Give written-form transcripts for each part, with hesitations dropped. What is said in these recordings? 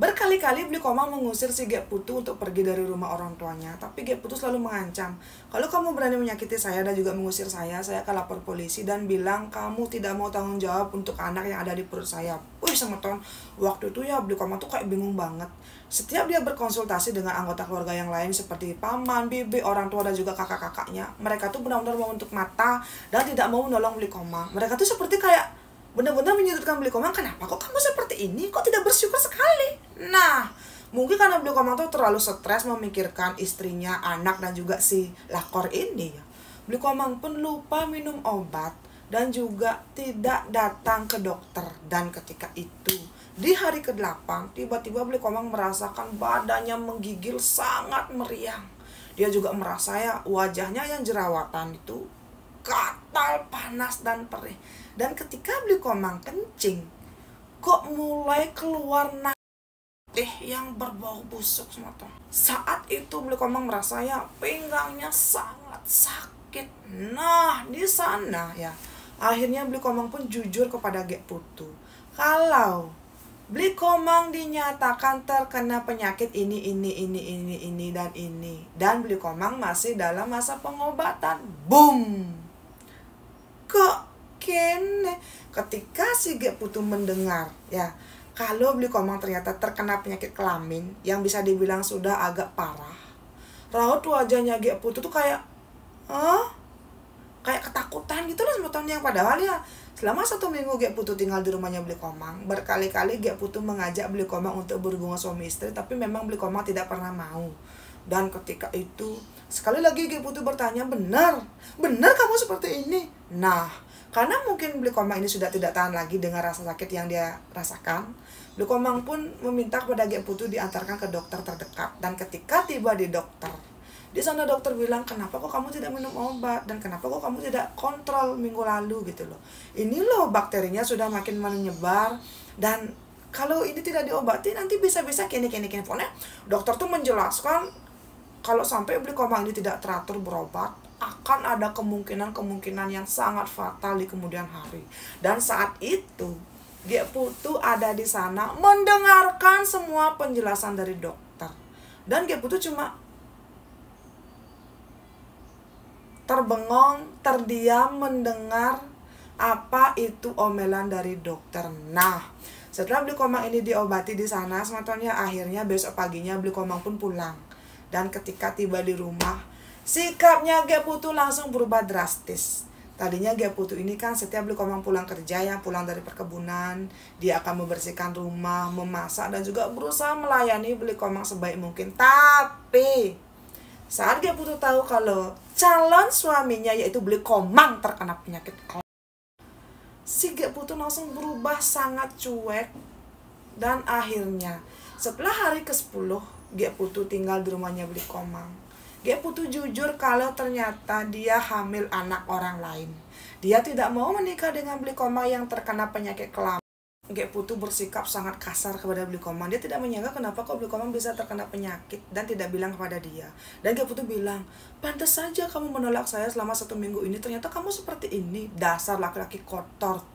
Berkali-kali Bli Komang mengusir si Gek Putu untuk pergi dari rumah orang tuanya, tapi Gek Putu selalu mengancam, kalau kamu berani menyakiti saya dan juga mengusir saya akan lapor polisi dan bilang kamu tidak mau tanggung jawab untuk anak yang ada di perut saya. Wih, semeton, waktu itu ya Bli Komang tuh kayak bingung banget. Setiap dia berkonsultasi dengan anggota keluarga yang lain seperti paman, bibi, orang tua dan juga kakak-kakaknya, mereka tuh benar-benar mau untuk mata dan tidak mau menolong Bli Komang. Mereka tuh seperti kayak benar-benar menyudutkan Bli Komang. Kenapa kok kamu seperti ini? Kok tidak bersyukur sekali? Nah, mungkin karena Bli Komang tuh terlalu stres memikirkan istrinya, anak, dan juga si lakor ini ya. Bli Komang pun lupa minum obat dan juga tidak datang ke dokter. Dan ketika itu, di hari ke-8, tiba-tiba Bli Komang merasakan badannya menggigil sangat meriang. Dia juga merasa ya wajahnya yang jerawatan itu gatal, panas, dan perih. Dan ketika Bli Komang kencing, kok mulai keluar nanah yang berbau busuk semata. Saat itu Bli Komang merasa ya pinggangnya sangat sakit. Nah, di sana ya akhirnya Bli Komang pun jujur kepada Gek Putu kalau Bli Komang dinyatakan terkena penyakit ini dan ini, dan Bli Komang masih dalam masa pengobatan. Boom. Kok kene ketika si Gek Putu mendengar ya kalau Bli Komang ternyata terkena penyakit kelamin yang bisa dibilang sudah agak parah, raut wajahnya Gek Putu tuh kayak kayak ketakutan gitu loh sebetulnya. Padahal ya selama 1 minggu Gek Putu tinggal di rumahnya Bli Komang, berkali-kali Gek Putu mengajak Bli Komang untuk berhubungan suami istri, tapi memang Bli Komang tidak pernah mau. Dan ketika itu sekali lagi Gek Putu bertanya, benar kamu seperti ini? Nah, karena mungkin Bli Komang ini sudah tidak tahan lagi dengan rasa sakit yang dia rasakan, Bli Komang pun meminta kepada Gek Putu diantarkan ke dokter terdekat. Dan ketika tiba di dokter, di sana dokter bilang, kenapa kok kamu tidak minum obat? Dan kenapa kok kamu tidak kontrol minggu lalu gitu loh. Ini loh bakterinya sudah makin menyebar. Dan kalau ini tidak diobati nanti bisa-bisa kini. Pokoknya dokter tuh menjelaskan kalau sampai Bli Komang ini tidak teratur berobat, akan ada kemungkinan yang sangat fatal di kemudian hari. Dan saat itu Gek Putu ada di sana mendengarkan semua penjelasan dari dokter. Dan Gek Putu cuma terbengong, terdiam mendengar apa itu omelan dari dokter. Nah, setelah Bli Komang ini diobati di sana, sebetulnya akhirnya besok paginya Bli Komang pun pulang. Dan ketika tiba di rumah, sikapnya Gek Putu langsung berubah drastis. Tadinya Gek Putu ini kan setiap Bli Komang pulang kerja, yang pulang dari perkebunan, dia akan membersihkan rumah, memasak, dan juga berusaha melayani Bli Komang sebaik mungkin. Tapi saat Gek Putu tahu kalau calon suaminya yaitu Bli Komang terkena penyakit, si Gek Putu langsung berubah sangat cuek. Dan akhirnya setelah hari ke-10 Gek Putu tinggal di rumahnya Bli Komang, Gek Putu jujur kalau ternyata dia hamil anak orang lain. Dia tidak mau menikah dengan Bli Komang yang terkena penyakit kelamin. Gek Putu bersikap sangat kasar kepada Bli Komang. Dia tidak menyangka kenapa kok Bli Komang bisa terkena penyakit dan tidak bilang kepada dia. Dan Gek Putu bilang, pantas saja kamu menolak saya selama 1 minggu ini. Ternyata kamu seperti ini. Dasar laki-laki kotor.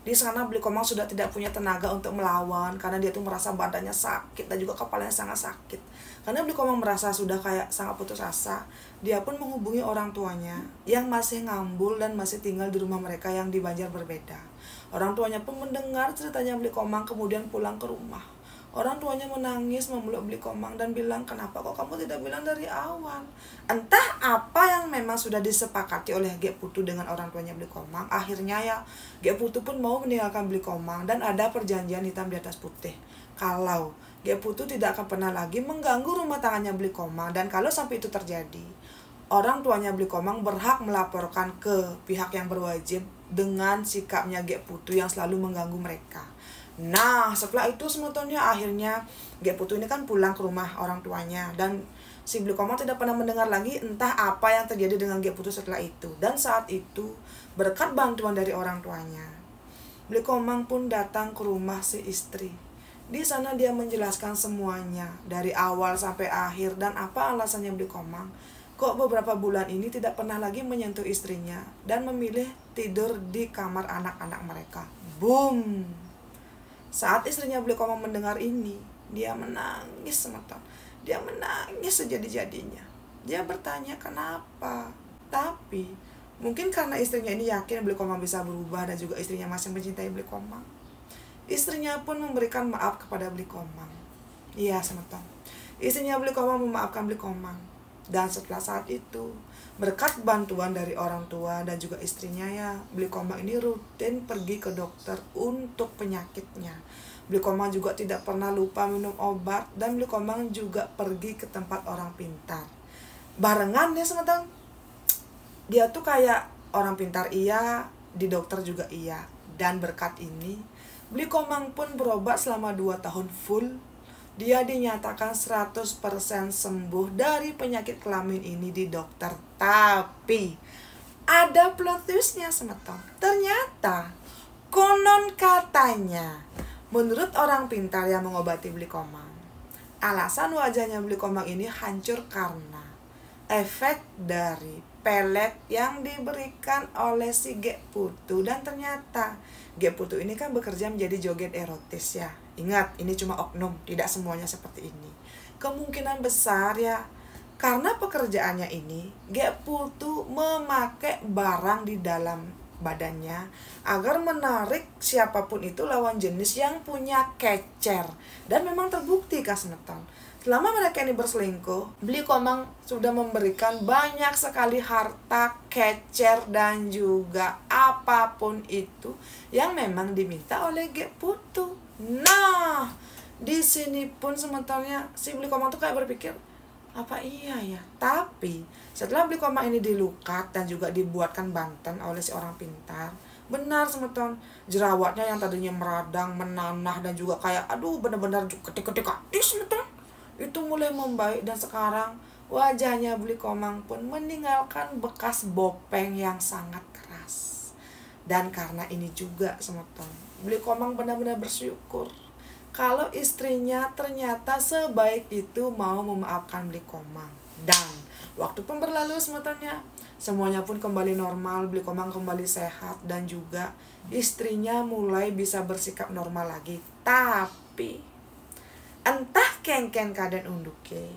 Di sana Bli Komang sudah tidak punya tenaga untuk melawan karena dia tuh merasa badannya sakit dan juga kepalanya sangat sakit. Karena Bli Komang merasa sudah kayak sangat putus asa, dia pun menghubungi orang tuanya yang masih ngambul dan masih tinggal di rumah mereka yang di Banjar berbeda. Orang tuanya pun mendengar ceritanya Bli Komang kemudian pulang ke rumah. Orang tuanya menangis memeluk Bli Komang dan bilang, kenapa kok kamu tidak bilang dari awal? Entah apa yang memang sudah disepakati oleh Gek Putu dengan orang tuanya Bli Komang. Akhirnya ya Gek Putu pun mau meninggalkan Bli Komang dan ada perjanjian hitam di atas putih. Kalau Gek Putu tidak akan pernah lagi mengganggu rumah tangannya Bli Komang. Dan kalau sampai itu terjadi, orang tuanya Bli Komang berhak melaporkan ke pihak yang berwajib dengan sikapnya Gek Putu yang selalu mengganggu mereka. Nah, setelah itu sebetulnya akhirnya Gek Putu ini kan pulang ke rumah orang tuanya. Dan si Bli Komang tidak pernah mendengar lagi entah apa yang terjadi dengan Gek Putu setelah itu. Dan saat itu, berkat bantuan dari orang tuanya, Bli Komang pun datang ke rumah si istri. Di sana dia menjelaskan semuanya dari awal sampai akhir dan apa alasannya Bli Komang kok beberapa bulan ini tidak pernah lagi menyentuh istrinya dan memilih tidur di kamar anak-anak mereka. Boom. Saat istrinya Beli Komang mendengar ini, dia menangis semeton. Dia menangis sejadi-jadinya. Dia bertanya kenapa. Tapi mungkin karena istrinya ini yakin Beli Komang bisa berubah dan juga istrinya masih mencintai Beli Komang, istrinya pun memberikan maaf kepada Beli Komang. Iya semeton. Istrinya Beli Komang memaafkan Beli Komang. Dan setelah saat itu, berkat bantuan dari orang tua dan juga istrinya ya, Beli Komang ini rutin pergi ke dokter untuk penyakitnya. Beli Komang juga tidak pernah lupa minum obat, dan Beli Komang juga pergi ke tempat orang pintar. Barengan ya semeton. Dia tuh kayak orang pintar iya, di dokter juga iya. Dan berkat ini, Beli Komang pun berobat selama 2 tahun full. Dia dinyatakan 100% sembuh dari penyakit kelamin ini di dokter. Tapi ada plot twistnya semeton. Ternyata konon katanya, menurut orang pintar yang mengobati Beli Komang, alasan wajahnya Beli Komang ini hancur karena efek dari pelet yang diberikan oleh si Gek Putu. Dan ternyata Gek Putu ini kan bekerja menjadi joget erotis ya. Ingat, ini cuma oknum, tidak semuanya seperti ini. Kemungkinan besar ya, karena pekerjaannya ini, Gek Putu memakai barang di dalam badannya agar menarik siapapun itu lawan jenis yang punya kecer. Dan memang terbukti Kasmeton, selama mereka ini berselingkuh, Beli Komang sudah memberikan banyak sekali harta, kecer, dan juga apapun itu yang memang diminta oleh Gek Putu. Nah, di sini pun sebenarnya si Beli Komang tuh kayak berpikir, apa iya ya? Tapi setelah Beli Komang ini dilukat dan juga dibuatkan banten oleh si orang pintar, benar semeton, jerawatnya yang tadinya meradang, menanah, dan juga kayak aduh benar-benar ketik-ketik semeton, itu mulai membaik. Dan sekarang wajahnya Beli Komang pun meninggalkan bekas bopeng yang sangat keras. Dan karena ini juga semeton, Beli Komang benar-benar bersyukur kalau istrinya ternyata sebaik itu mau memaafkan Beli Komang. Dan waktu pun berlalu semetonnya, semuanya pun kembali normal. Beli Komang kembali sehat dan juga istrinya mulai bisa bersikap normal lagi. Tapi entah kengken kaden unduke,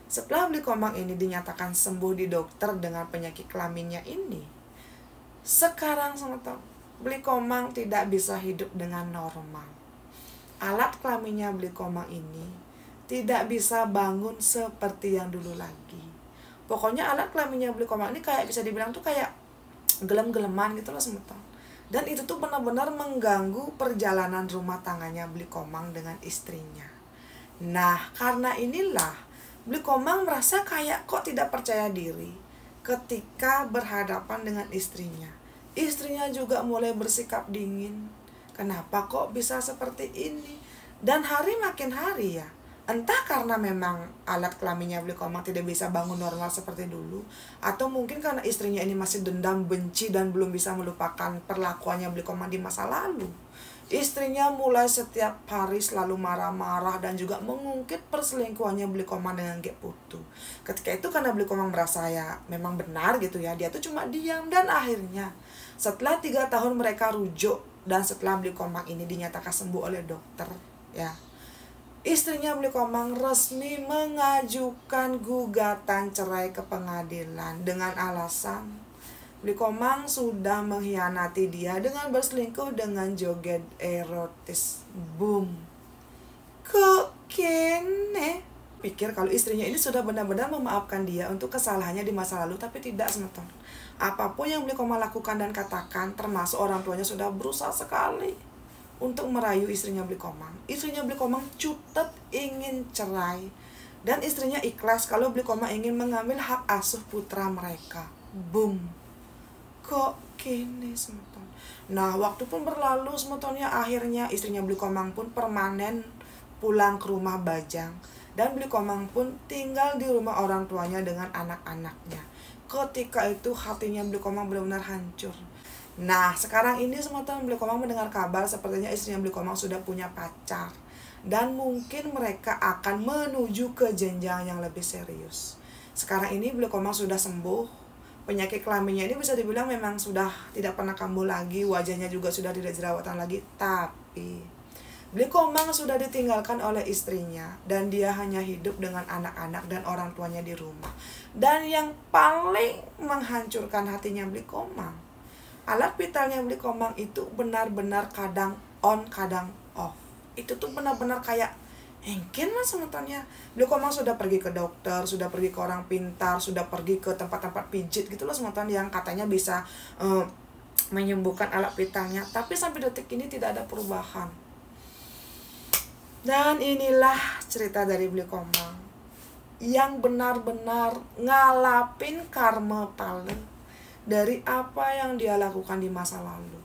setelah Beli Komang ini dinyatakan sembuh di dokter dengan penyakit kelaminnya ini, sekarang semeton, Beli Komang tidak bisa hidup dengan normal. Alat kelaminnya Beli Komang ini tidak bisa bangun seperti yang dulu lagi. Pokoknya alat kelaminnya Beli Komang ini kayak bisa dibilang tuh kayak gelem-geleman gitu loh semeton. Dan itu tuh benar-benar mengganggu perjalanan rumah tangganya Beli Komang dengan istrinya. Nah, karena inilah Beli Komang merasa kayak kok tidak percaya diri ketika berhadapan dengan istrinya. Istrinya juga mulai bersikap dingin. Kenapa kok bisa seperti ini? Dan hari makin hari ya, entah karena memang alat kelaminnya Beli Komang tidak bisa bangun normal seperti dulu, atau mungkin karena istrinya ini masih dendam, benci, dan belum bisa melupakan perlakuannya Beli Komang di masa lalu. Istrinya mulai setiap hari selalu marah-marah dan juga mengungkit perselingkuhannya Beli Komang dengan Gek Putu. Ketika itu karena Beli Komang merasa ya memang benar gitu ya, dia tuh cuma diam. Dan akhirnya setelah 3 tahun mereka rujuk, dan setelah Beli Komang ini dinyatakan sembuh oleh dokter ya, istrinya Beli Komang resmi mengajukan gugatan cerai ke pengadilan dengan alasan Beli Komang sudah mengkhianati dia dengan berselingkuh dengan joget erotis. Boom. Kok kene? Pikir kalau istrinya ini sudah benar-benar memaafkan dia untuk kesalahannya di masa lalu, tapi tidak semeton. Apapun yang Beli Komang lakukan dan katakan, termasuk orang tuanya sudah berusaha sekali untuk merayu istrinya Beli Komang. Istrinya Beli Komang cutet ingin cerai, dan istrinya ikhlas kalau Beli Komang ingin mengambil hak asuh putra mereka. Boom. Kok kene semeton. Nah, waktu pun berlalu semetonnya, akhirnya istrinya Beli Komang pun permanen pulang ke rumah Bajang, dan Beli Komang pun tinggal di rumah orang tuanya dengan anak-anaknya. Ketika itu hatinya Beli Komang benar-benar hancur. Nah, sekarang ini semeton Beli Komang mendengar kabar sepertinya istrinya Beli Komang sudah punya pacar, dan mungkin mereka akan menuju ke jenjang yang lebih serius. Sekarang ini Beli Komang sudah sembuh. Penyakit kelaminnya ini bisa dibilang memang sudah tidak pernah kambuh lagi, wajahnya juga sudah tidak jerawatan lagi. Tapi Beli Komang sudah ditinggalkan oleh istrinya dan dia hanya hidup dengan anak-anak dan orang tuanya di rumah. Dan yang paling menghancurkan hatinya Beli Komang, alat vitalnya Beli Komang itu benar-benar kadang on, kadang off. Itu tuh benar-benar kayak engken lah semetonnya. Beli Komang sudah pergi ke dokter, sudah pergi ke orang pintar, sudah pergi ke tempat-tempat pijit gitu loh semeton yang katanya bisa menyembuhkan alat vitalnya. Tapi sampai detik ini tidak ada perubahan. Dan inilah cerita dari Beli Komang yang benar-benar ngalapin karma pale dari apa yang dia lakukan di masa lalu.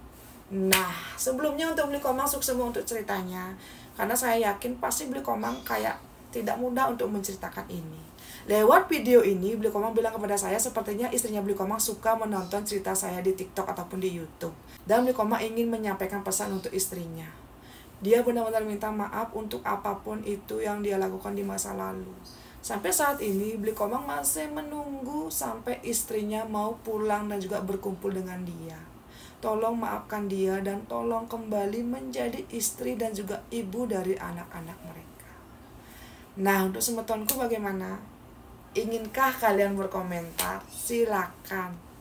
Nah, sebelumnya untuk Beli Komang sukses untuk ceritanya, karena saya yakin pasti Beli Komang kayak tidak mudah untuk menceritakan ini. Lewat video ini Beli Komang bilang kepada saya sepertinya istrinya Beli Komang suka menonton cerita saya di TikTok ataupun di YouTube. Dan Beli Komang ingin menyampaikan pesan untuk istrinya. Dia benar-benar minta maaf untuk apapun itu yang dia lakukan di masa lalu. Sampai saat ini Beli Komang masih menunggu sampai istrinya mau pulang dan juga berkumpul dengan dia. Tolong maafkan dia dan tolong kembali menjadi istri dan juga ibu dari anak-anak mereka. Nah, untuk semetonku bagaimana? Inkah kalian berkomentar? Silakan.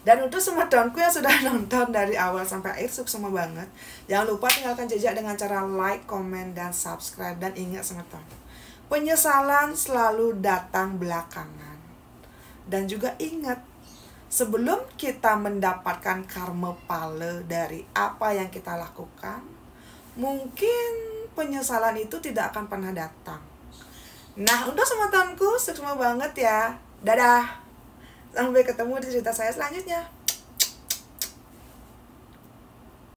Dan untuk semetonku yang sudah nonton dari awal sampai akhir, sukses banget. Jangan lupa tinggalkan jejak dengan cara like, komen, dan subscribe. Dan ingat semeton, penyesalan selalu datang belakangan. Dan juga ingat, sebelum kita mendapatkan karma pale dari apa yang kita lakukan, mungkin penyesalan itu tidak akan pernah datang. Nah, untuk semetonku, sukses banget ya. Dadah. Sampai ketemu di cerita saya selanjutnya.